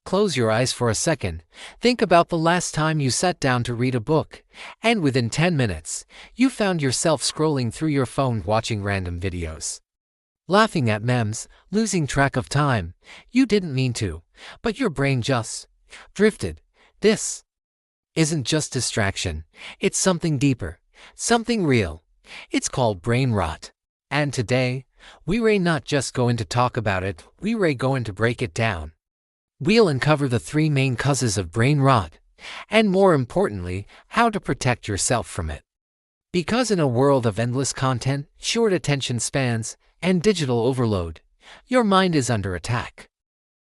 Close your eyes for a second. Think about the last time you sat down to read a book, and within 10 minutes, you found yourself scrolling through your phone watching random videos. Laughing at memes, losing track of time. You didn't mean to, but your brain just drifted. This isn't just distraction, it's something deeper, something real. It's called brain rot. And today, we're not just going to talk about it, we're going to break it down. We'll uncover the three main causes of brain rot, and more importantly, how to protect yourself from it. Because in a world of endless content, short attention spans, and digital overload, your mind is under attack.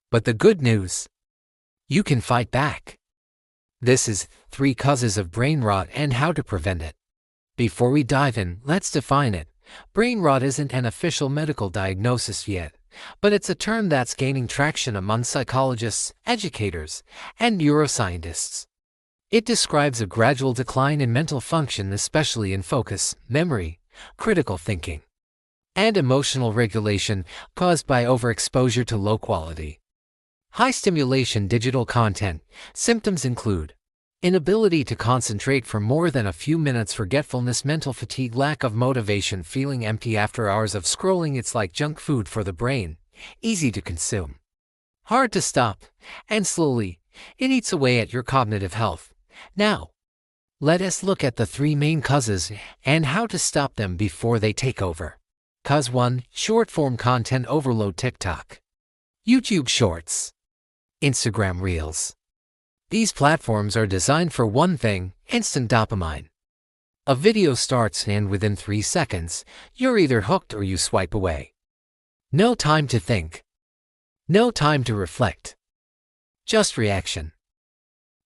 But the good news, you can fight back. This is 3 causes of brain rot and how to prevent it. Before we dive in, let's define it. Brain rot isn't an official medical diagnosis yet, but it's a term that's gaining traction among psychologists, educators, and neuroscientists. It describes a gradual decline in mental function, especially in focus, memory, critical thinking, and emotional regulation caused by overexposure to low-quality, high-stimulation digital content. Symptoms include inability to concentrate for more than a few minutes, forgetfulness, mental fatigue, lack of motivation, feeling empty after hours of scrolling. It's like junk food for the brain, easy to consume, hard to stop, and slowly, it eats away at your cognitive health. Now, let us look at the 3 main causes and how to stop them before they take over. Cause 1. Short-form content overload. TikTok, YouTube Shorts, Instagram Reels. These platforms are designed for one thing: instant dopamine. A video starts and within 3 seconds, you're either hooked or you swipe away. No time to think. No time to reflect. Just reaction.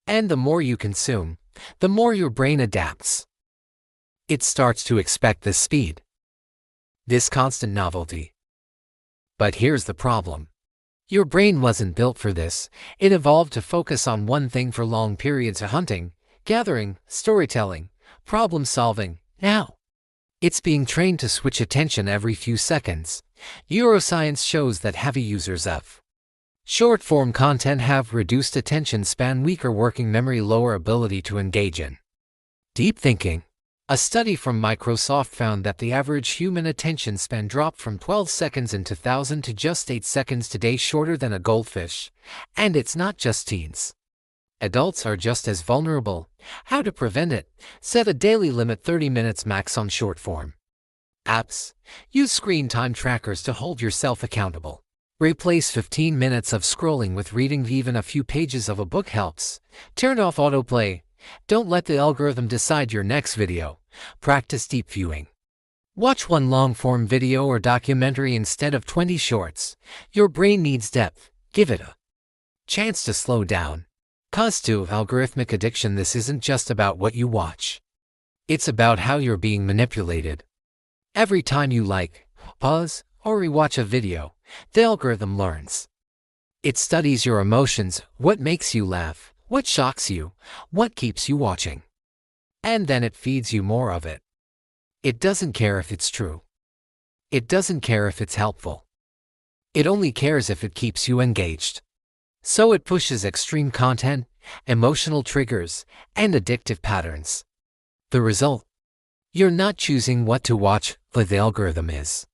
And the more you consume, the more your brain adapts. It starts to expect this speed, this constant novelty. But here's the problem. Your brain wasn't built for this. It evolved to focus on one thing for long periods of hunting, gathering, storytelling, problem solving. Now, it's being trained to switch attention every few seconds. Neuroscience shows that heavy users of short-form content have reduced attention span, weaker working memory, lower ability to engage in deep thinking. A study from Microsoft found that the average human attention span dropped from 12 seconds in 2000 to just 8 seconds today, shorter than a goldfish. And it's not just teens. Adults are just as vulnerable. How to prevent it? Set a daily limit, 30 minutes max on short-form apps. Use screen time trackers to hold yourself accountable. Replace 15 minutes of scrolling with reading. Even a few pages of a book helps. Turn off autoplay. Don't let the algorithm decide your next video. Practice deep viewing. Watch one long-form video or documentary instead of 20 shorts. Your brain needs depth. Give it a chance to slow down. Cause 2. Algorithmic addiction. This isn't just about what you watch. It's about how you're being manipulated. Every time you like, pause, or rewatch a video, the algorithm learns. It studies your emotions, what makes you laugh, what shocks you, what keeps you watching. And then it feeds you more of it. It doesn't care if it's true. It doesn't care if it's helpful. It only cares if it keeps you engaged. So it pushes extreme content, emotional triggers, and addictive patterns. The result? You're not choosing what to watch, but the algorithm is.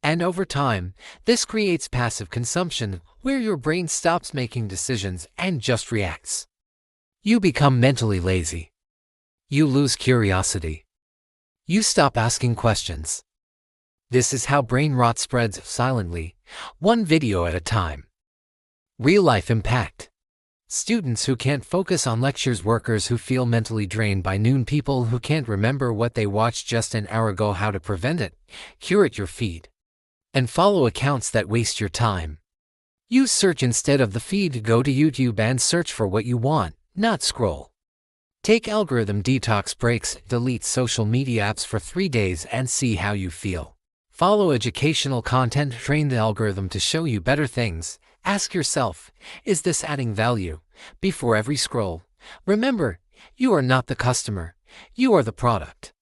And over time, this creates passive consumption, where your brain stops making decisions and just reacts. You become mentally lazy. You lose curiosity. You stop asking questions. This is how brain rot spreads silently, one video at a time. Real-life impact. Students who can't focus on lectures, workers who feel mentally drained by noon, people who can't remember what they watched just an hour ago. How to prevent it? Curate your feed. And follow accounts that waste your time. Use search instead of the feed. Go to YouTube and search for what you want, not scroll. Take algorithm detox breaks. Delete social media apps for 3 days and see how you feel. Follow educational content. Train the algorithm to show you better things. Ask yourself, is this adding value? Before every scroll, remember, you are not the customer, you are the product.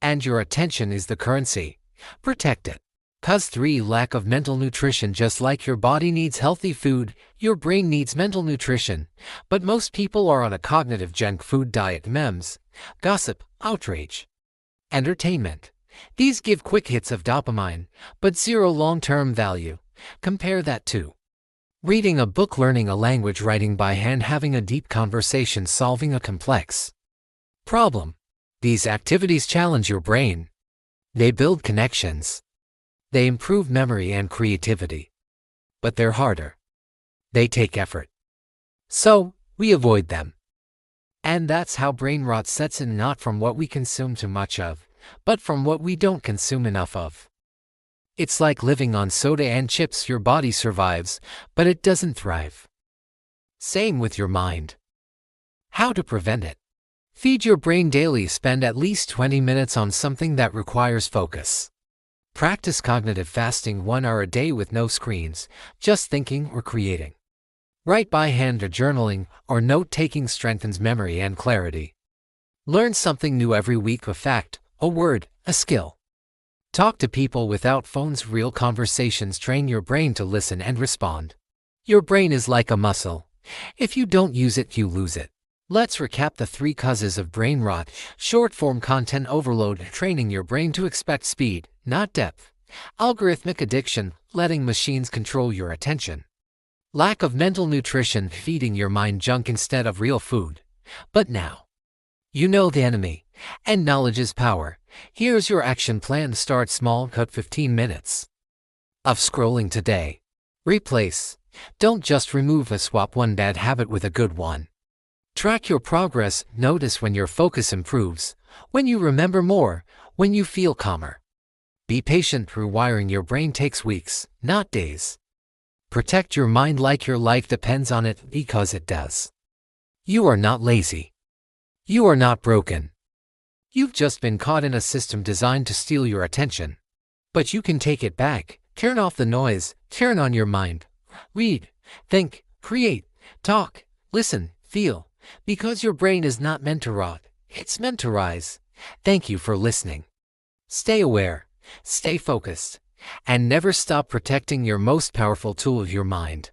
And your attention is the currency. Protect it. Cause 3. Lack of mental nutrition. Just like your body needs healthy food, your brain needs mental nutrition. But most people are on a cognitive junk food diet. Memes, gossip, outrage, entertainment. These give quick hits of dopamine, but zero long-term value. Compare that to reading a book, learning a language, writing by hand, having a deep conversation, solving a complex problem. These activities challenge your brain. They build connections. They improve memory and creativity. But they're harder. They take effort. So, we avoid them. And that's how brain rot sets in, not from what we consume too much of, but from what we don't consume enough of. It's like living on soda and chips. Your body survives, but it doesn't thrive. Same with your mind. How to prevent it? Feed your brain daily. Spend at least 20 minutes on something that requires focus. Practice cognitive fasting, 1 hour a day with no screens, just thinking or creating. Write by hand or journaling or note-taking strengthens memory and clarity. Learn something new every week, a fact, a word, a skill. Talk to people without phones. Real conversations train your brain to listen and respond. Your brain is like a muscle. If you don't use it, you lose it. Let's recap the 3 causes of brain rot. Short-form content overload, training your brain to expect speed, not depth. Algorithmic addiction, letting machines control your attention. Lack of mental nutrition, feeding your mind junk instead of real food. But now, you know the enemy, and knowledge is power. Here's your action plan. Start small, cut 15 minutes of scrolling today. Replace. Don't just remove or swap one bad habit with a good one. Track your progress. Notice when your focus improves, when you remember more, when you feel calmer. Be patient. Rewiring your brain takes weeks, not days. Protect your mind like your life depends on it, because it does. You are not lazy. You are not broken. You've just been caught in a system designed to steal your attention. But you can take it back. Turn off the noise. Turn on your mind. Read, think, create, talk, listen, feel. Because your brain is not meant to rot. It's meant to rise. Thank you for listening. Stay aware, stay focused, and never stop protecting your most powerful tool, your mind.